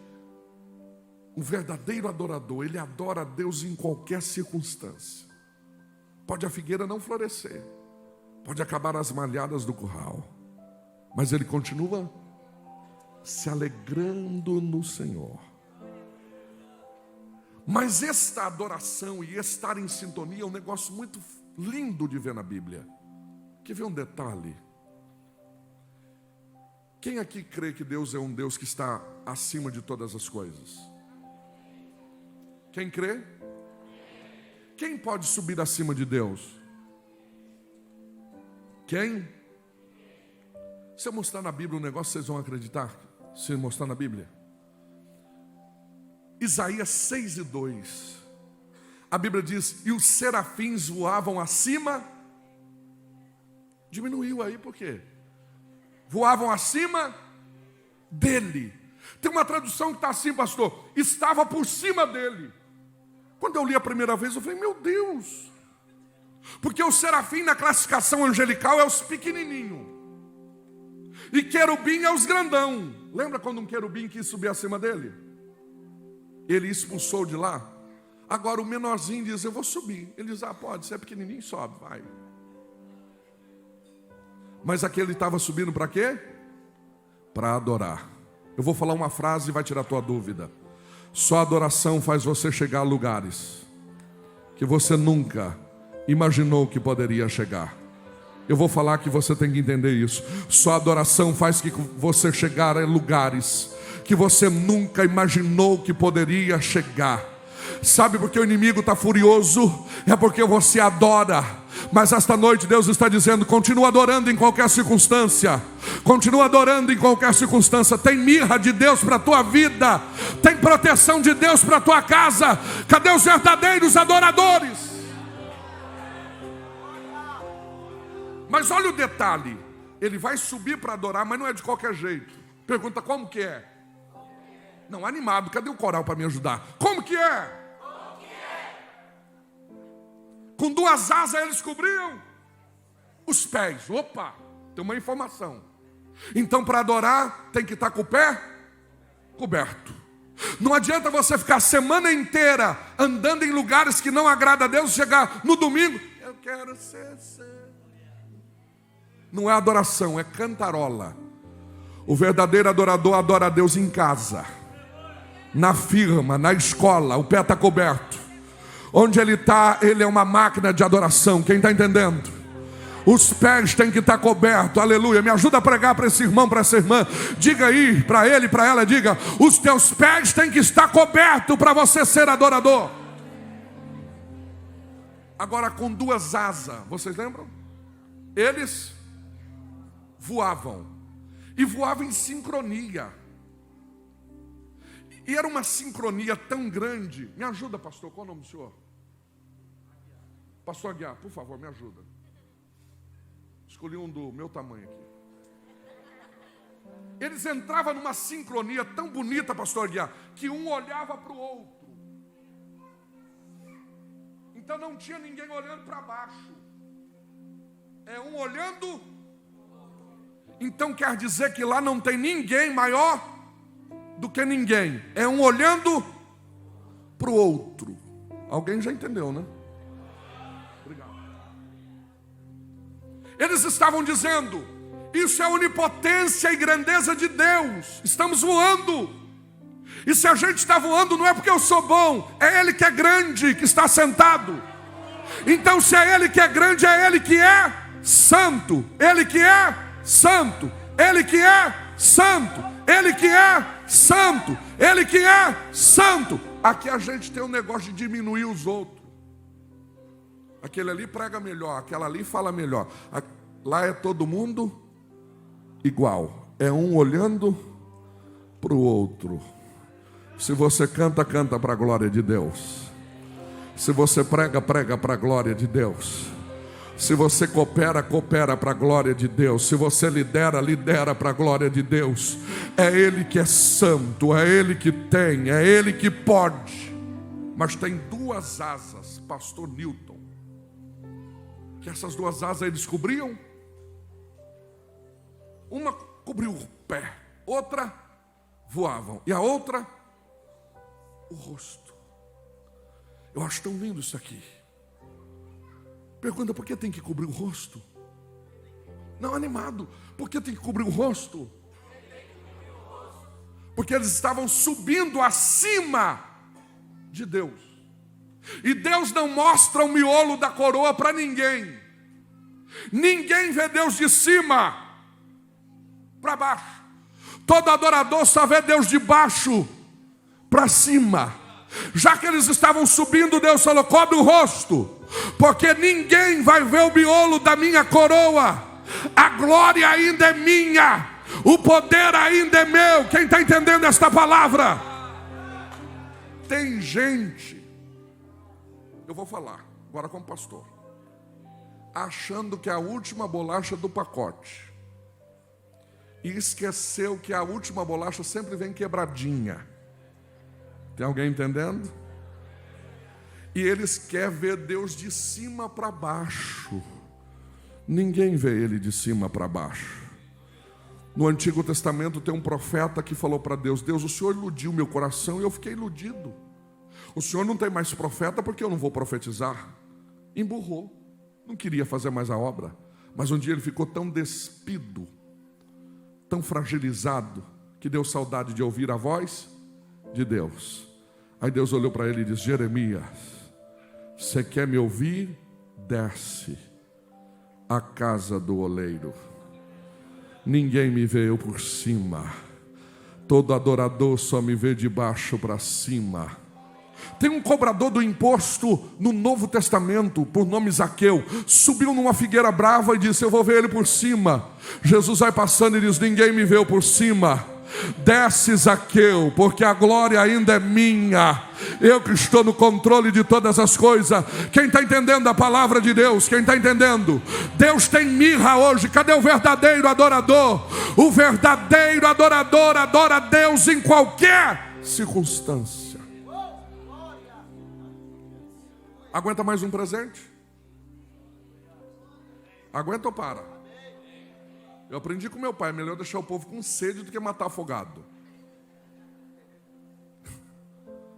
o verdadeiro adorador, ele adora a Deus em qualquer circunstância. Pode a figueira não florescer, pode acabar as malhadas do curral, mas ele continua se alegrando no Senhor. Mas esta adoração e estar em sintonia é um negócio muito lindo de ver na Bíblia. Quer ver um detalhe? Quem aqui crê que Deus é um Deus que está acima de todas as coisas? Quem crê? Quem pode subir acima de Deus? Quem? Se eu mostrar na Bíblia um negócio, vocês vão acreditar? Se eu mostrar na Bíblia, Isaías 6:2, a Bíblia diz: e os serafins voavam acima. Diminuiu aí por quê? Voavam acima dele. Tem uma tradução que está assim, pastor: estava por cima dele. Quando eu li a primeira vez, eu falei: meu Deus, porque o serafim na classificação angelical é os pequenininhos, e querubim é os grandão. Lembra quando um querubim quis subir acima dele? Ele expulsou de lá. Agora o menorzinho diz: eu vou subir. Ele diz: ah, pode, você é pequenininho, sobe, vai. Mas aquele estava subindo para quê? Para adorar. Eu vou falar uma frase e vai tirar a tua dúvida. Só a adoração faz você chegar a lugares que você nunca imaginou que poderia chegar. Eu vou falar que você tem que entender isso. Só a adoração faz que você chegar a lugares que você nunca imaginou que poderia chegar. Sabe por que o inimigo está furioso? É porque você adora. Mas esta noite Deus está dizendo: continua adorando em qualquer circunstância. Continua adorando em qualquer circunstância. Tem mirra de Deus para a tua vida. Tem proteção de Deus para a tua casa. Cadê os verdadeiros adoradores? Mas olha o detalhe: ele vai subir para adorar, mas não é de qualquer jeito. Pergunta: como que é? Não, animado, cadê o coral para me ajudar? Como que é? Com duas asas eles cobriam os pés. Opa, tem uma informação. Então para adorar tem que estar com o pé coberto. Não adianta você ficar a semana inteira andando em lugares que não agrada a Deus, chegar no domingo: eu quero ser seu. Não é adoração, é cantarola. O verdadeiro adorador adora a Deus em casa, na firma, na escola, o pé está coberto. Onde ele está, ele é uma máquina de adoração. Quem está entendendo? Os pés têm que estar cobertos, aleluia. Me ajuda a pregar para esse irmão, para essa irmã. Diga aí, para ele, para ela, diga: os teus pés têm que estar cobertos para você ser adorador. Agora, com duas asas, vocês lembram? Eles voavam, e voavam em sincronia. E era uma sincronia tão grande. Me ajuda, pastor, qual é o nome do senhor? Pastor Aguiar, por favor, me ajuda. Escolhi um do meu tamanho aqui. Eles entravam numa sincronia tão bonita, pastor Aguiar, que um olhava para o outro. Então não tinha ninguém olhando para baixo. É um olhando. Então quer dizer que lá não tem ninguém maior do que ninguém. É um olhando para o outro. Alguém já entendeu, né? Obrigado. Eles estavam dizendo: isso é a onipotência e grandeza de Deus. Estamos voando. E se a gente está voando, não é porque eu sou bom, é Ele que é grande, que está sentado. Então, se é Ele que é grande, é Ele que é santo. Ele que é santo. Ele que é santo. Ele que é santo. Ele que é santo. Aqui a gente tem um negócio de diminuir os outros. Aquele ali prega melhor, aquela ali fala melhor. Lá é todo mundo igual. É um olhando para o outro. Se você canta, canta para a glória de Deus. Se você prega, prega para a glória de Deus. Se você coopera, coopera para a glória de Deus. Se você lidera, lidera para a glória de Deus. É Ele que é santo, é Ele que tem, é Ele que pode. Mas tem duas asas, pastor Newton, que essas duas asas eles cobriam. Uma cobriu o pé, outra voavam, e a outra o rosto. Eu acho tão lindo isso aqui. Pergunta: por que tem que cobrir o rosto? Não, animado. Por que tem que cobrir o rosto? Porque eles estavam subindo acima de Deus. E Deus não mostra o miolo da coroa para ninguém. Ninguém vê Deus de cima para baixo. Todo adorador só vê Deus de baixo para cima. Já que eles estavam subindo, Deus falou: cobre o rosto, porque ninguém vai ver o miolo da minha coroa. A glória ainda é minha, o poder ainda é meu. Quem está entendendo esta palavra? Tem gente, eu vou falar agora como pastor, achando que é a última bolacha do pacote, e esqueceu que a última bolacha sempre vem quebradinha. Tem alguém entendendo? E eles querem ver Deus de cima para baixo. Ninguém vê Ele de cima para baixo. No Antigo Testamento tem um profeta que falou para Deus: Deus, o Senhor iludiu meu coração e eu fiquei iludido. O Senhor não tem mais profeta porque eu não vou profetizar. Emburrou, não queria fazer mais a obra. Mas um dia ele ficou tão despido, tão fragilizado, que deu saudade de ouvir a voz de Deus. Aí Deus olhou para ele e disse: Jeremias, você quer me ouvir? Desce à casa do oleiro. Ninguém me vê eu por cima. Todo adorador só me vê de baixo para cima. Tem um cobrador do imposto no Novo Testamento, por nome Zaqueu. Subiu numa figueira brava e disse: eu vou ver ele por cima. Jesus vai passando e diz: ninguém me vê por cima. Desce, Zaqueu, porque a glória ainda é minha. Eu que estou no controle de todas as coisas. Quem está entendendo a palavra de Deus? Quem está entendendo? Deus tem mirra hoje. Cadê o verdadeiro adorador? O verdadeiro adorador adora a Deus em qualquer circunstância. Aguenta mais um presente? Aguenta ou para? Eu aprendi com meu pai: é melhor deixar o povo com sede do que matar afogado.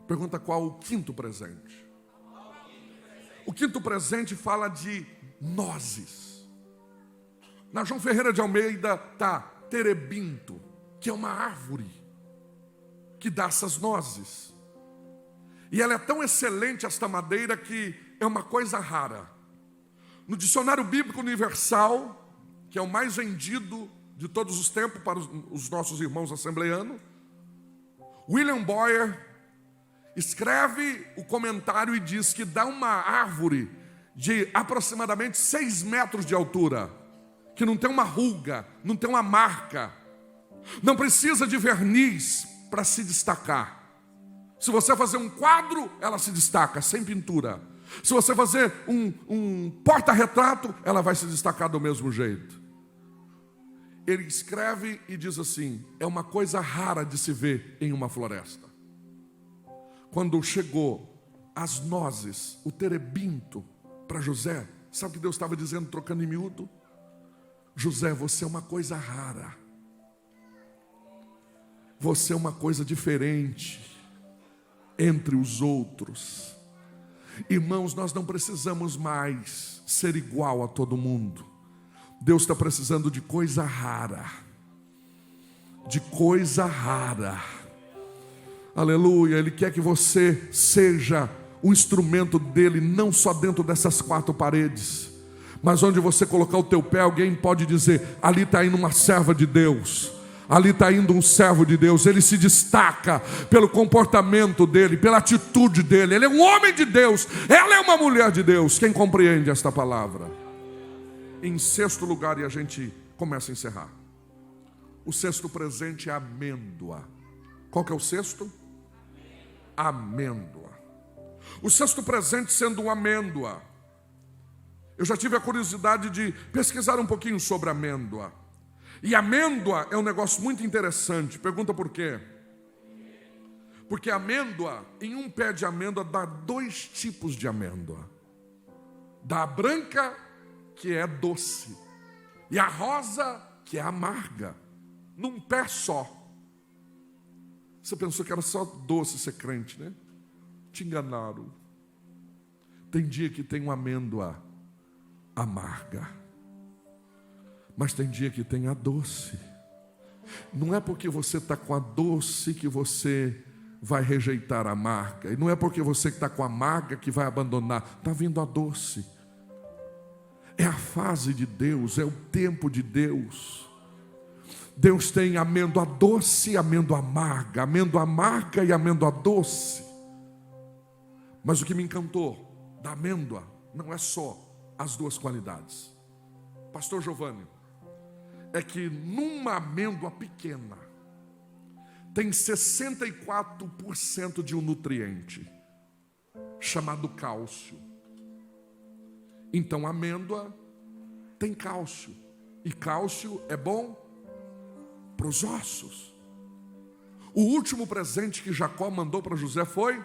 Pergunta: qual o quinto presente? O quinto presente fala de nozes. Na João Ferreira de Almeida está terebinto, que é uma árvore que dá essas nozes. E ela é tão excelente, esta madeira, que é uma coisa rara. No Dicionário Bíblico Universal, que é o mais vendido de todos os tempos para os nossos irmãos assembleanos, William Boyer escreve o comentário e diz que dá uma árvore de aproximadamente 6 metros de altura, que não tem uma ruga, não tem uma marca, não precisa de verniz para se destacar. Se você fazer um quadro, ela se destaca, sem pintura. Se você fazer um porta-retrato, ela vai se destacar do mesmo jeito. Ele escreve e diz assim: é uma coisa rara de se ver em uma floresta. Quando chegou as nozes, o terebinto, para José, sabe o que Deus estava dizendo, trocando em miúdo? José, você é uma coisa rara. Você é uma coisa diferente entre os outros. Irmãos, nós não precisamos mais ser igual a todo mundo. Deus está precisando de coisa rara. De coisa rara. Aleluia. Ele quer que você seja um instrumento dele, não só dentro dessas 4 paredes, mas onde você colocar o teu pé, alguém pode dizer: ali está indo uma serva de Deus, ali está indo um servo de Deus. Ele se destaca pelo comportamento dele, pela atitude dele. Ele é um homem de Deus, ela é uma mulher de Deus. Quem compreende esta palavra? Em 6º lugar, e a gente começa a encerrar, o 6º presente é a amêndoa. Qual que é o 6º? Amêndoa. O 6º presente sendo uma amêndoa. Eu já tive a curiosidade de pesquisar um pouquinho sobre amêndoa. E amêndoa é um negócio muito interessante. Pergunta por quê? Porque amêndoa, em um pé de amêndoa, dá 2 tipos de amêndoa. Dá a branca, que é doce, e a rosa, que é amarga, num pé só. Você pensou que era só doce ser crente, né? Te enganaram. Tem dia que tem uma amêndoa amarga, mas tem dia que tem a doce. Não é porque você está com a doce que você vai rejeitar a amarga, e não é porque você está com a amarga que vai abandonar. Está vindo a doce. É a fase de Deus, é o tempo de Deus. Deus tem amêndoa doce e amêndoa amarga e amêndoa doce. Mas o que me encantou da amêndoa não é só as 2 qualidades. Pastor Giovanni, é que numa amêndoa pequena tem 64% de um nutriente chamado cálcio. Então a amêndoa tem cálcio, e cálcio é bom para os ossos. O último presente que Jacó mandou para José foi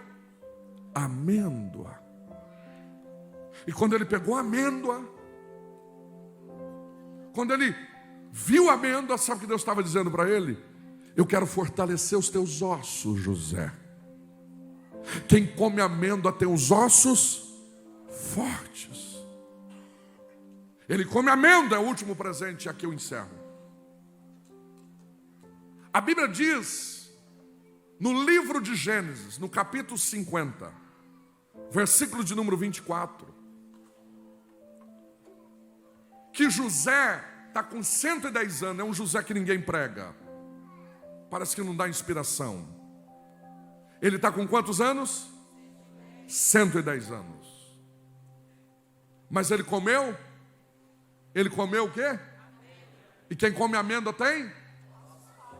amêndoa. E quando ele pegou a amêndoa, quando ele viu a amêndoa, sabe o que Deus estava dizendo para ele? Eu quero fortalecer os teus ossos, José. Quem come amêndoa tem os ossos fortes. Ele come amêndoa, é o último presente, aqui eu encerro. A Bíblia diz, no livro de Gênesis, no capítulo 50, versículo de número 24, que José está com 110 anos, é um José que ninguém prega, parece que não dá inspiração. Ele está com quantos anos? 110 anos. Mas ele comeu? Ele comeu o quê? E quem come amêndoa tem?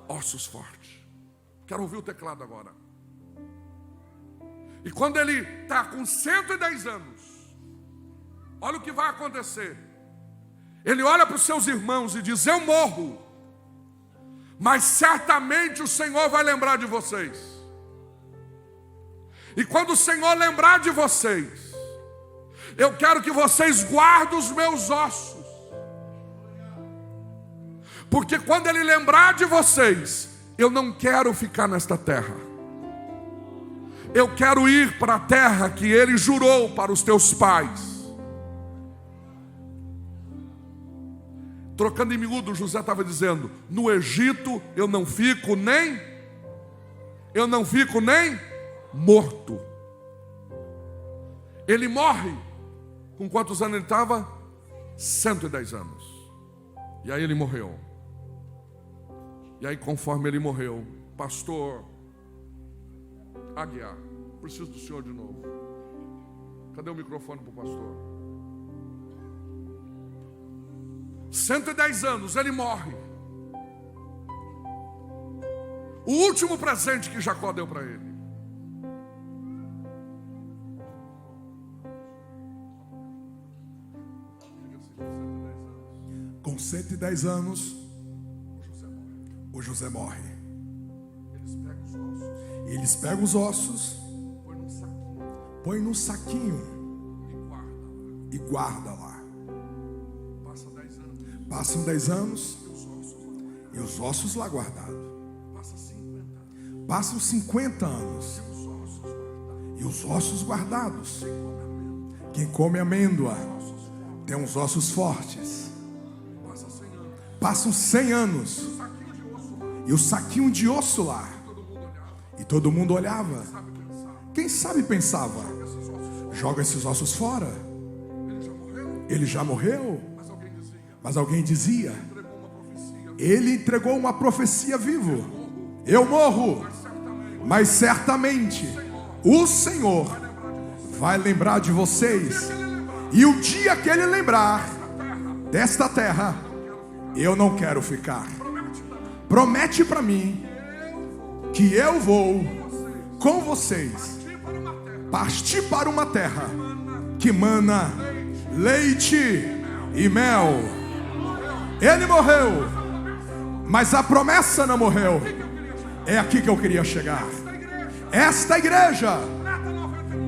Ossos fortes. Quero ouvir o teclado agora. E quando ele está com 110 anos, olha o que vai acontecer. Ele olha para os seus irmãos e diz: eu morro, mas certamente o Senhor vai lembrar de vocês. E quando o Senhor lembrar de vocês, eu quero que vocês guardem os meus ossos. Porque quando Ele lembrar de vocês, eu não quero ficar nesta terra. Eu quero ir para a terra que Ele jurou para os teus pais. Trocando em miúdo, José estava dizendo: no Egito eu não fico nem morto. Ele morre. Com quantos anos ele estava? 110 anos. E aí ele morreu. E aí, conforme ele morreu, pastor Aguiar, preciso do senhor de novo. Cadê o microfone para o pastor? 110 anos, ele morre. O último presente que Jacó deu para ele. Com 110 anos, o José morre. Eles pegam os ossos, põe num saquinho e guarda lá. Passam 10 anos e os ossos lá guardados. Passam 50 anos e os ossos guardados. Quem come amêndoa tem uns ossos fortes. Passam 100 anos e o saquinho de osso lá. E todo mundo olhava. Quem sabe pensava: joga esses ossos fora. Ele já morreu. Mas alguém dizia: ele entregou uma profecia vivo. Eu morro, mas certamente o Senhor vai lembrar de vocês. E o dia que ele lembrar desta terra, eu não quero ficar. Promete para mim que eu vou com vocês partir para uma terra que mana leite e mel. Ele morreu, mas a promessa não morreu. É aqui que eu queria chegar. Esta igreja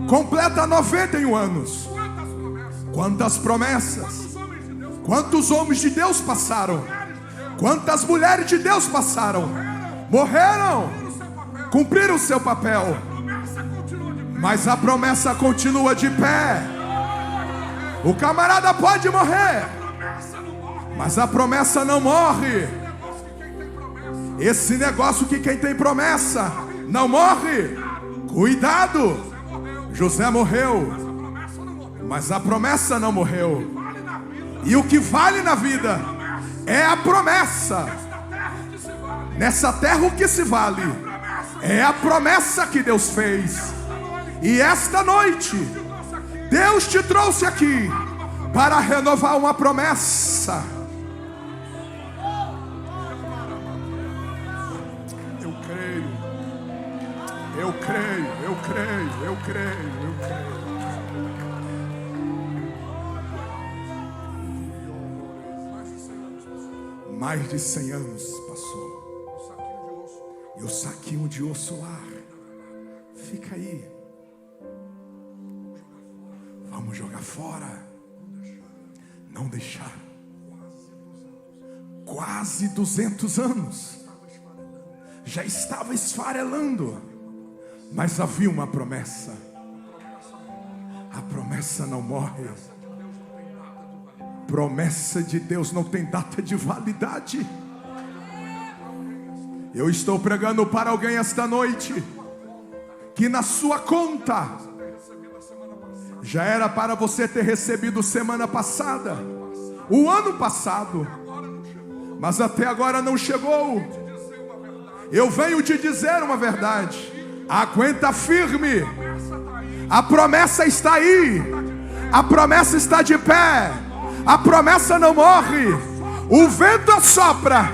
completa 91 anos. Quantas promessas, quantos homens de Deus passaram, quantas mulheres de Deus passaram, morreram, cumpriram o seu papel, mas a promessa continua de pé. O camarada pode morrer, mas a promessa não morre. Esse negócio que quem tem promessa não morre. Cuidado. José morreu, mas a promessa não morreu. E o que vale na vida é a promessa. Nessa terra o que se vale é a promessa que Deus fez. E esta noite Deus te trouxe aqui para renovar uma promessa. Eu creio. Mais de 100 anos passou. E o saquinho de osso lá fica aí. Vamos jogar fora. Não deixar. Quase 200 anos. Já estava esfarelando. Mas havia uma promessa. A promessa não morre. Promessa de Deus não tem data de validade. Eu estou pregando para alguém esta noite que na sua conta já era para você ter recebido semana passada, o ano passado, mas até agora não chegou. Eu venho te dizer uma verdade. Aguenta firme. A promessa está aí. A promessa está de pé. A promessa não morre. O vento assopra,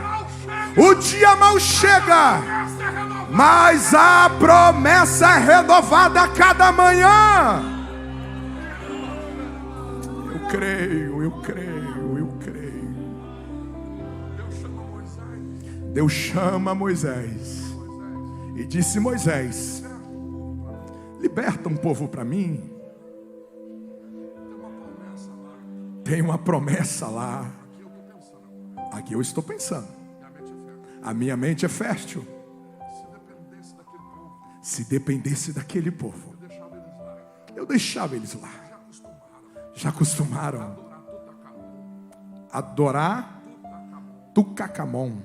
o dia mal chega, mas a promessa é renovada a cada manhã. Eu creio. Deus chama Moisés e disse: Moisés, liberta um povo para mim. Tem uma promessa lá. Aqui eu estou pensando. A minha mente é fértil. Se dependesse daquele povo, eu deixava eles lá. Já acostumaram adorar Tutancamon.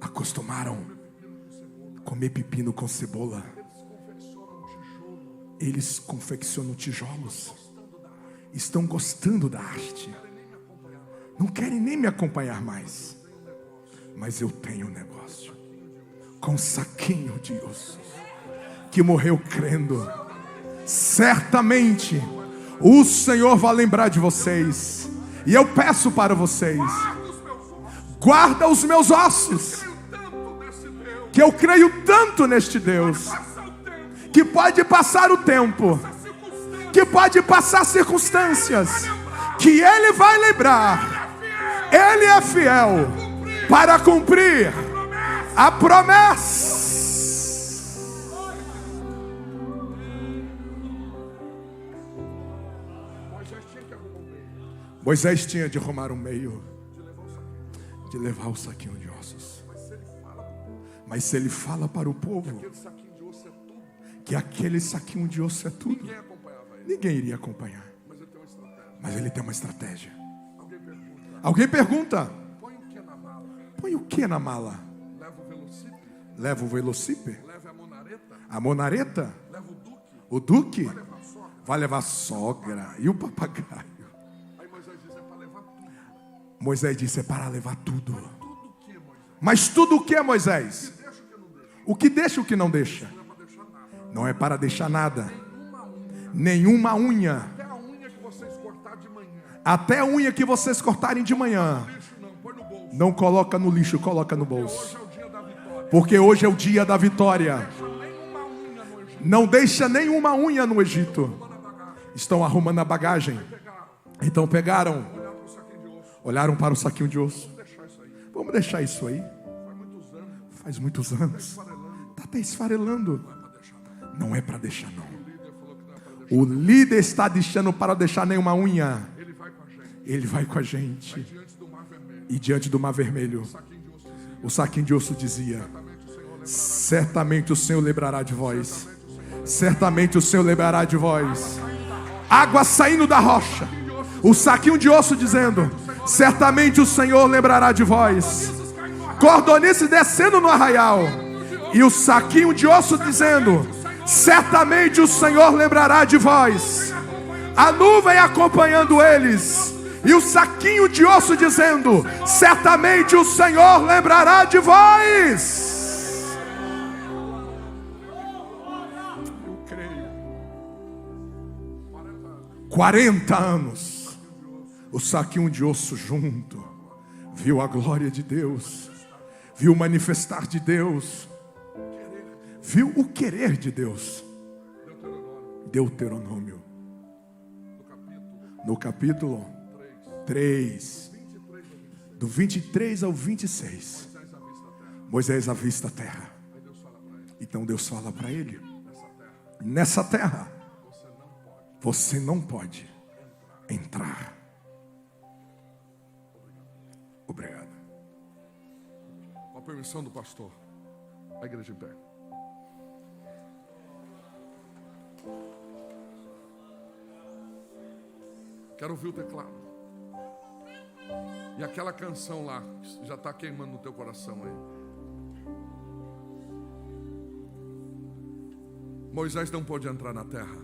Acostumaram comer pepino com cebola. Eles confeccionam tijolos. Estão gostando da arte. Não querem nem me acompanhar mais. Mas eu tenho um negócio com um saquinho de ossos que morreu crendo. Certamente o Senhor vai lembrar de vocês. E eu peço para vocês: guarda os meus ossos, que eu creio tanto neste Deus, que pode passar o tempo, que pode passar circunstâncias, que Ele vai lembrar. Ele é fiel para cumprir a promessa. Moisés tinha de arrumar um meio de levar o saquinho de ossos. Mas se ele fala para o povo que aquele saquinho de osso é tudo, ninguém iria acompanhar. Mas ele tem uma estratégia. Alguém pergunta: põe o que na mala? Leva o velocípede? A monareta? O duque? Vai levar a sogra e o papagaio. Moisés disse: é para levar tudo. Mas tudo o que, Moisés? O que deixa e o que não deixa? Não é para deixar nada. Nenhuma unha. Até a unha que vocês cortarem de manhã. Não coloca no lixo, coloca no bolso. Porque hoje é o dia da vitória. Não deixa nenhuma unha no Egito. Estão arrumando a bagagem. Então pegaram, olharam para o saquinho de osso. Vamos deixar isso aí. Faz muitos anos. Está até esfarelando. Não é para deixar, não. O líder está deixando para deixar nenhuma unha. Ele vai com a gente. E diante do mar vermelho, o saquinho de osso dizia: certamente o Senhor lembrará de vós. Certamente o Senhor lembrará de vós. Água saindo da rocha. O saquinho de osso dizendo: certamente o Senhor lembrará de vós. Cordonice descendo no arraial. E o saquinho de osso dizendo: certamente o Senhor lembrará de vós. A nuvem acompanhando eles. E o saquinho de osso dizendo: certamente o Senhor lembrará de vós. Eu creio. 40 anos. O saquinho de osso junto. Viu a glória de Deus. Viu o manifestar de Deus. Viu o querer de Deus. Deuteronômio. No capítulo 3, do 23 ao 26, Moisés avista a terra. Então Deus fala para ele: nessa terra você não pode entrar. Obrigado. Com a permissão do pastor, a igreja em pé. Quero ouvir o teclado. E aquela canção lá, que já está queimando no teu coração aí. Moisés não pôde entrar na terra.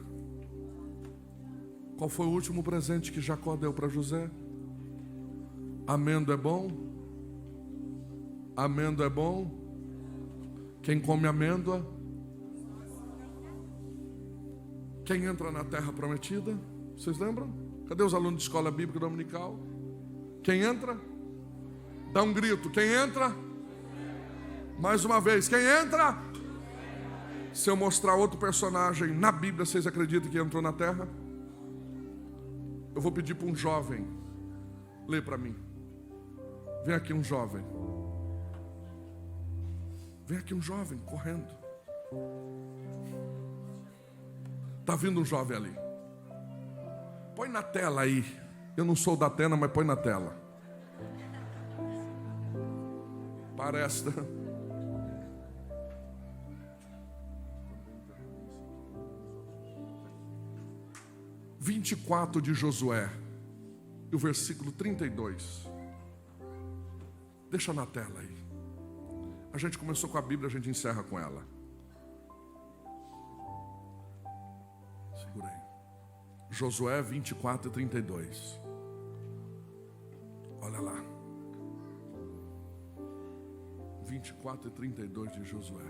Qual foi o último presente que Jacó deu para José? Amêndoa é bom? Amêndoa é bom? Quem come amêndoa? Quem entra na terra prometida? Vocês lembram? Cadê os alunos de escola bíblica dominical? Quem entra? Dá um grito. Quem entra? Mais uma vez. Quem entra? Se eu mostrar outro personagem na Bíblia, vocês acreditam que entrou na terra? Eu vou pedir para um jovem ler para mim. Vem aqui um jovem. Vem aqui um jovem correndo. Está vindo um jovem ali. Põe na tela aí. Eu não sou da tela, mas põe na tela. Parece. 24 de Josué. E o versículo 32. Deixa na tela aí. A gente começou com a Bíblia, a gente encerra com ela. Segura aí. Josué 24 e 32. Olha lá. 24 e 32 de Josué.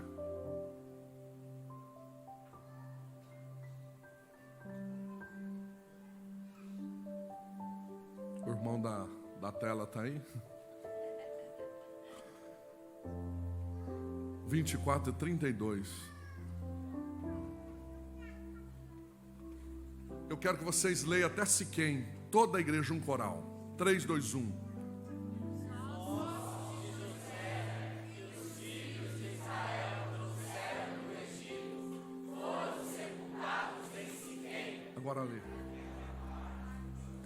O irmão da tela está aí? 24 e 32. Eu quero que vocês leiam até Siquém, toda a igreja, um coral. 3, 2, 1. Agora lê.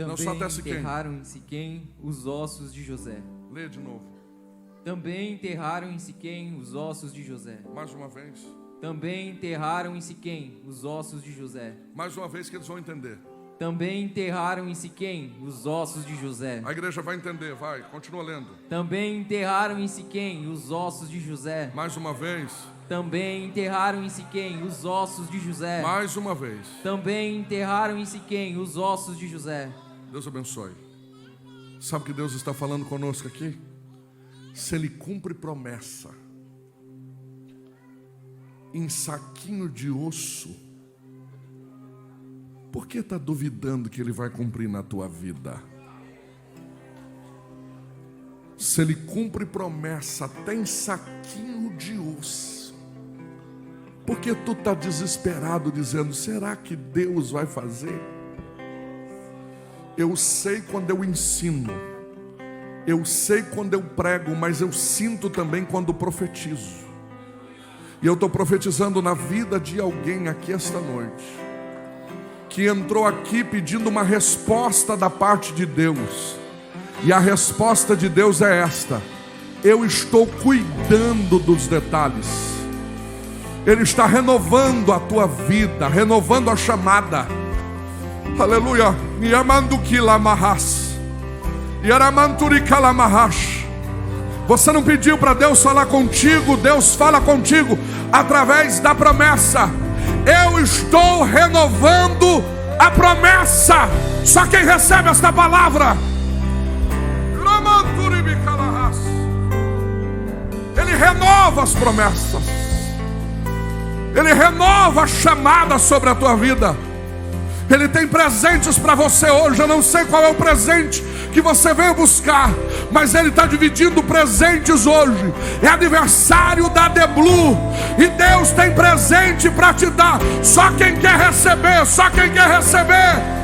Não, só até Siquém. Enterraram em Siquém os ossos de José. Lê de novo. Também enterraram em Siquém os ossos de José. Mais uma vez. Também enterraram em Siquém os ossos de José. Mais uma vez que eles vão entender. Também enterraram em Siquém os ossos de José. A igreja vai entender, vai, continua lendo. Também enterraram em Siquém os ossos de José. Mais uma vez. Também enterraram em Siquém os ossos de José. Mais uma vez. Também enterraram em Siquém os ossos de José. Deus abençoe. Sabe o que Deus está falando conosco aqui? Se Ele cumpre promessa em saquinho de osso, por que está duvidando que Ele vai cumprir na tua vida? Se Ele cumpre promessa até em saquinho de osso, por que tu está desesperado dizendo, será que Deus vai fazer? Eu sei quando eu ensino, eu sei quando eu prego, mas eu sinto também quando profetizo. E eu estou profetizando na vida de alguém aqui esta noite, que entrou aqui pedindo uma resposta da parte de Deus. E a resposta de Deus é esta: eu estou cuidando dos detalhes. Ele está renovando a tua vida, renovando a chamada. Aleluia. Você não pediu para Deus falar contigo, Deus fala contigo através da promessa. Eu estou renovando a promessa. Só quem recebe esta palavra. Ele renova as promessas. Ele renova a chamada sobre a tua vida. Ele tem presentes para você hoje. Eu não sei qual é o presente que você veio buscar, mas Ele está dividindo presentes hoje. É aniversário da The Blue, e Deus tem presente para te dar. Só quem quer receber, só quem quer receber.